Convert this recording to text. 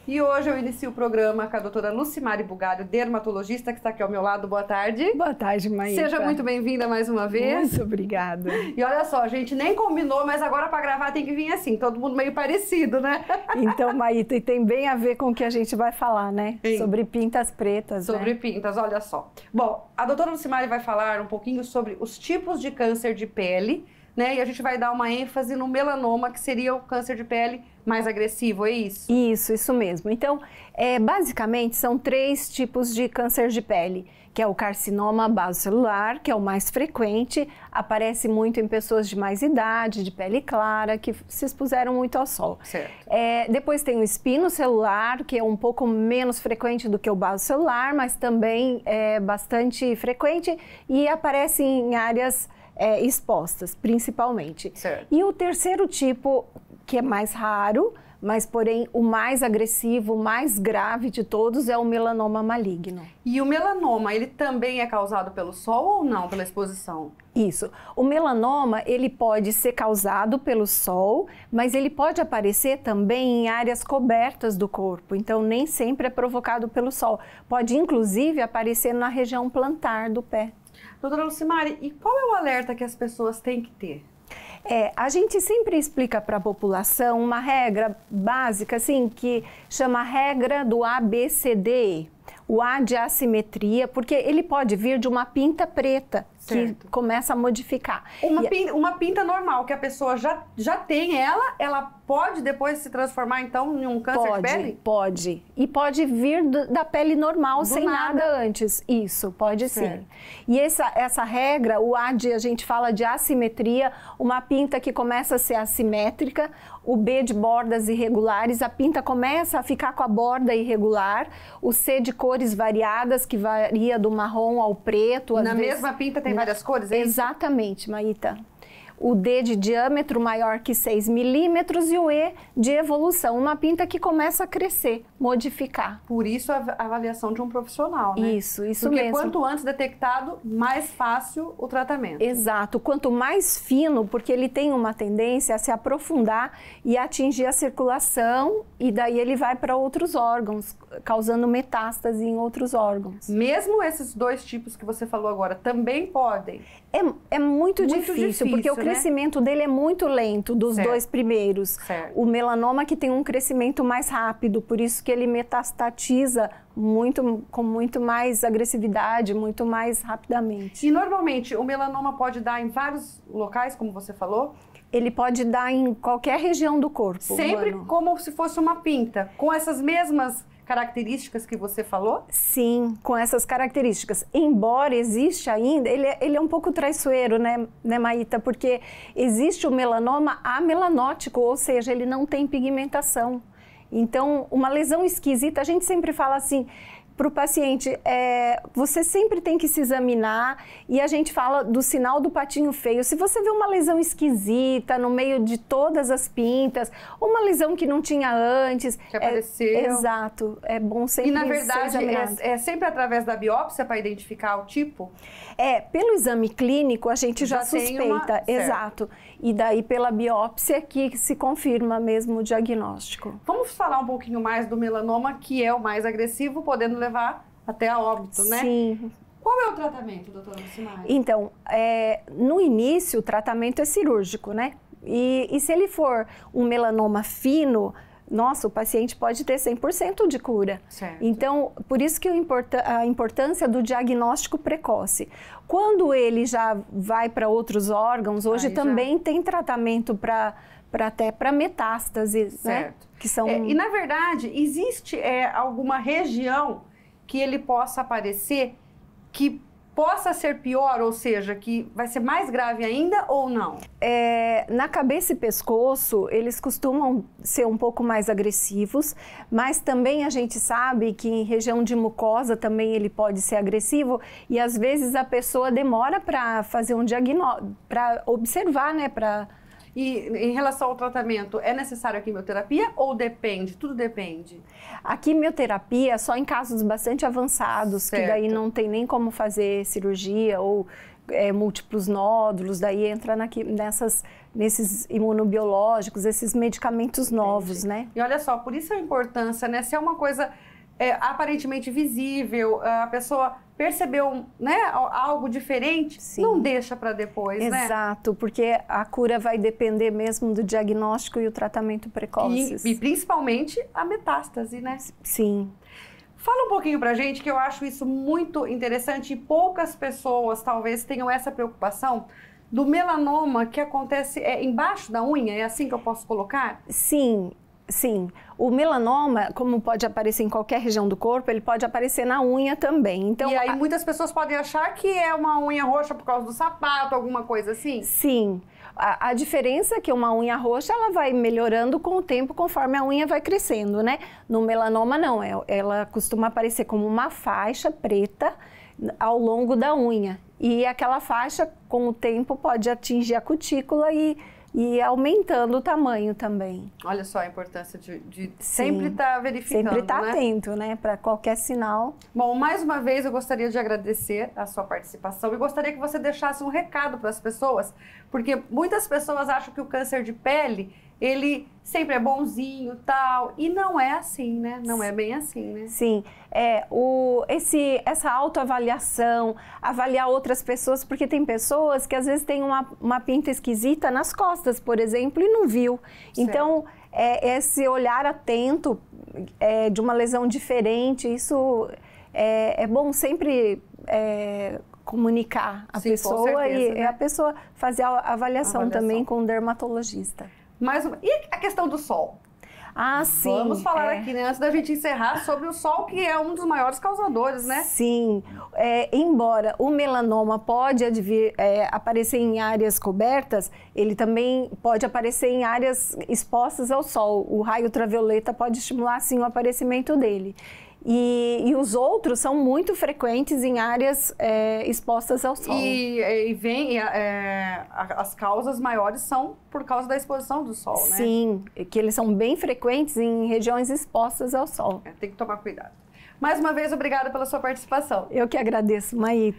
E hoje eu inicio o programa com a doutora Lucimari Bugalho, dermatologista, que está aqui ao meu lado. Boa tarde. Boa tarde, Maíta. Seja muito bem-vinda mais uma vez. Muito obrigada. E olha só, a gente nem combinou, mas agora para gravar tem que vir assim, todo mundo meio parecido, né? Então, Maíta, e tem bem a ver com o que a gente vai falar, né? Sim. Sobre pintas pretas, Sobre pintas, olha só. Bom, a doutora Lucimari vai falar um pouquinho sobre os tipos de câncer de pele, né? E a gente vai dar uma ênfase no melanoma, que seria o câncer de pele mais agressivo, é isso? Isso mesmo. Então, basicamente, são 3 tipos de câncer de pele, que é o carcinoma basocelular, que é o mais frequente, aparece muito em pessoas de mais idade, de pele clara, que se expuseram muito ao sol. Certo. Depois tem o espinocelular, que é um pouco menos frequente do que o basocelular, mas também é bastante frequente e aparece em áreas expostas, principalmente. Certo. E o terceiro tipo, que é mais raro, mas porém o mais agressivo, o mais grave de todos é o melanoma maligno. E o melanoma, ele também é causado pelo sol ou não, pela exposição? Isso. O melanoma, ele pode ser causado pelo sol, mas ele pode aparecer também em áreas cobertas do corpo, então nem sempre é provocado pelo sol. Pode inclusive aparecer na região plantar do pé. Doutora Lucimari, e qual é o alerta que as pessoas têm que ter? A gente sempre explica para a população uma regra básica, assim, que chama regra do ABCDE. O A de assimetria, porque ele pode vir de uma pinta preta, certo, que começa a modificar. Uma pinta normal, que a pessoa já tem ela pode depois se transformar, então, em um câncer de pele? Pode. E pode vir da pele normal, sem nada antes. Isso, pode certo. Sim. E essa regra, o A a gente fala de assimetria, uma pinta que começa a ser assimétrica, o B de bordas irregulares, a pinta começa a ficar com a borda irregular, o C de cores variadas, que varia do marrom ao preto. Na mesma pinta tem várias cores, é isso? Exatamente, Maíta. O D de diâmetro maior que 6 milímetros e o E de evolução, uma pinta que começa a crescer, modificar. Por isso a avaliação de um profissional, né? Isso Porque mesmo. Quanto antes detectado, mais fácil o tratamento. Exato, quanto mais fino, porque ele tem uma tendência a se aprofundar e atingir a circulação e daí ele vai para outros órgãos, causando metástase em outros órgãos. Mesmo esses 2 tipos que você falou agora, também podem? É muito difícil, porque o crescimento dele é muito lento, dos certo. 2 primeiros. Certo. O melanoma que tem um crescimento mais rápido, por isso que ele metastatiza com muito mais agressividade, muito mais rapidamente. E normalmente o melanoma pode dar em vários locais, como você falou? Ele pode dar em qualquer região do corpo. Sempre como se fosse uma pinta, com essas mesmas características que você falou? Sim, com essas características. Embora existe ainda, ele é um pouco traiçoeiro, né, Maíta? Porque existe o melanoma amelanótico, ou seja, ele não tem pigmentação. Então, uma lesão esquisita, a gente sempre fala assim para o paciente, você sempre tem que se examinar e a gente fala do sinal do patinho feio. Se você vê uma lesão esquisita no meio de todas as pintas, uma lesão que não tinha antes. Que apareceu. Exato, é bom sempre E na verdade ser examinado. é sempre através da biópsia para identificar o tipo? Pelo exame clínico a gente já suspeita, exato. E daí pela biópsia que se confirma mesmo o diagnóstico. Vamos falar um pouquinho mais do melanoma, que é o mais agressivo, podendo levar até a óbito, né? Sim. Qual é o tratamento, doutora Lucimari? Então, no início o tratamento é cirúrgico, né? E se ele for um melanoma fino, nossa, o paciente pode ter 100% de cura. Certo. Então, por isso que a importância do diagnóstico precoce. Quando ele já vai para outros órgãos, hoje também tem tratamento até para metástase, certo, né? Que são... E na verdade, existe alguma região que ele possa aparecer que possa ser pior, ou seja, que vai ser mais grave ainda ou não? Na cabeça e pescoço, eles costumam ser um pouco mais agressivos, mas também a gente sabe que em região de mucosa também ele pode ser agressivo e às vezes a pessoa demora para fazer um diagnóstico, para observar, né, E em relação ao tratamento, é necessário a quimioterapia ou depende? Tudo depende? A quimioterapia só em casos bastante avançados, certo, que daí não tem nem como fazer cirurgia ou múltiplos nódulos, daí entra nesses imunobiológicos, esses medicamentos novos, né? E olha só, por isso a importância, né? Se é uma coisa aparentemente visível, a pessoa percebeu, né, algo diferente, sim, não deixa para depois, né? Exato, porque a cura vai depender mesmo do diagnóstico e o tratamento precoces. E principalmente a metástase, né? Sim. Fala um pouquinho pra gente, que eu acho isso muito interessante e poucas pessoas talvez tenham essa preocupação do melanoma que acontece embaixo da unha, é assim que eu posso colocar? Sim. Sim, o melanoma, como pode aparecer em qualquer região do corpo, ele pode aparecer na unha também. Então, e aí muitas pessoas podem achar que é uma unha roxa por causa do sapato, alguma coisa assim? Sim, a diferença é que uma unha roxa, ela vai melhorando com o tempo, conforme a unha vai crescendo, né? No melanoma não, ela costuma aparecer como uma faixa preta ao longo da unha. E aquela faixa, com o tempo, pode atingir a cutícula e aumentando o tamanho também. Olha só a importância de sempre estar verificando, sempre estar né? atento, né? Para qualquer sinal. Bom, mais uma vez eu gostaria de agradecer a sua participação e gostaria que você deixasse um recado para as pessoas, porque muitas pessoas acham que o câncer de pele, ele sempre é bonzinho, tal, e não é assim, né? Não é bem assim, né? Sim, essa autoavaliação, avaliar outras pessoas, porque tem pessoas que às vezes têm uma pinta esquisita nas costas, por exemplo, e não viu. Certo. Então, esse olhar atento de uma lesão diferente, isso é bom sempre comunicar a pessoa e a pessoa fazer a avaliação também com o dermatologista. E a questão do sol? Ah, sim. Vamos falar aqui, né, antes da gente encerrar, sobre o sol, que é um dos maiores causadores, né? Sim. Embora o melanoma pode aparecer em áreas cobertas, ele também pode aparecer em áreas expostas ao sol. O raio ultravioleta pode estimular, sim, o aparecimento dele. E os outros são muito frequentes em áreas expostas ao sol. As causas maiores são por causa da exposição do sol, né? Sim, que eles são bem frequentes em regiões expostas ao sol. Tem que tomar cuidado. Mais uma vez, obrigada pela sua participação. Eu que agradeço, Maíta.